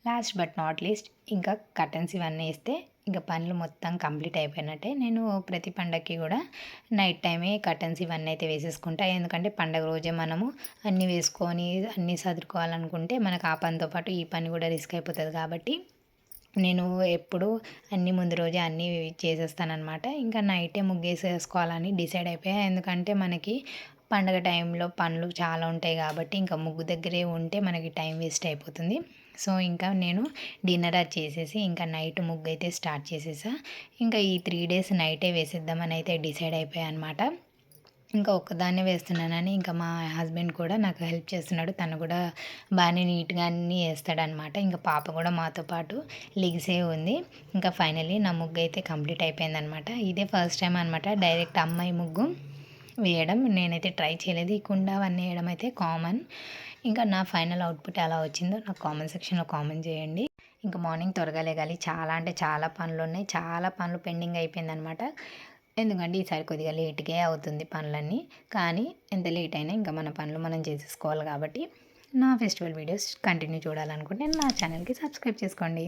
Last but not least ఇంకా curtains ఇవన్నీ వేస్తే ఇంకా పనులు మొత్తం కంప్లీట్ అయిపోయినట్టే. నేను ప్రతి పండగకి కూడా నైట్ టైమే కర్టన్స్ ఇవన్నీ అయితే వేసేసుకుంటా. ఎందుకంటే పండగ రోజే మనము అన్నీ వేసుకొని అన్నీ సర్దుకోవాలనుకుంటే మనకు ఆ పనితో పాటు ఈ పని కూడా రిస్క్ అయిపోతుంది కాబట్టి నేను ఎప్పుడు అన్నీ ముందు రోజే అన్నీ చేసేస్తానన్నమాట. ఇంకా నైటే ముగ్గేసేసుకోవాలని డిసైడ్ అయిపోయా. ఎందుకంటే మనకి పండగ టైంలో పనులు చాలా ఉంటాయి కాబట్టి ఇంకా ముగ్గు దగ్గరే ఉంటే మనకి టైం వేస్ట్ అయిపోతుంది. సో ఇంకా నేను డిన్నర్ అది చేసేసి ఇంకా నైట్ ముగ్గు అయితే స్టార్ట్ చేసేసా. ఇంకా ఈ 3 డేస్ నైటే వేసేద్దామని అయితే డిసైడ్ అయిపోయా అనమాట. ఇంకా ఒక్కదాన్నే వేస్తున్నానని ఇంకా మా హస్బెండ్ కూడా నాకు హెల్ప్ చేస్తున్నాడు. తను కూడా బాగానే నీట్‌గా అన్నీ ఏస్తాడనమాట. ఇంకా పాప కూడా మాతో పాటు లెగిసే ఉంది. ఇంకా ఫైనల్లీ నా ముగ్గు అయితే కంప్లీట్ అయిపోయిందనమాట. ఇదే ఫస్ట్ టైం అనమాట డైరెక్ట్ అమ్మాయి ముగ్గు వేయడం. నేనైతే ట్రై చేయలేదు. ఈ కుండ అవన్నీ వేయడం అయితే కామన్. ఇంకా నా ఫైనల్ అవుట్‌పుట్ ఎలా వచ్చిందో నాకు కామెంట్ సెక్షన్‌లో కామెంట్ చేయండి. ఇంకా మార్నింగ్ త్వరగా లెగాలి. చాలా అంటే చాలా పనులున్నాయి. చాలా పనులు పెండింగ్ అయిపోయిందనమాట. ఎందుకంటే ఈసారి కొద్దిగా లేట్‌గే అవుతుంది పనులన్నీ. కానీ ఎంత లేట్ అయినా ఇంకా మన పనులు మనం చేసేసుకోవాలి కాబట్టి నా ఫెస్టివల్ వీడియోస్ కంటిన్యూ చూడాలనుకుంటే నా ఛానల్‌కి సబ్స్క్రైబ్ చేసుకోండి.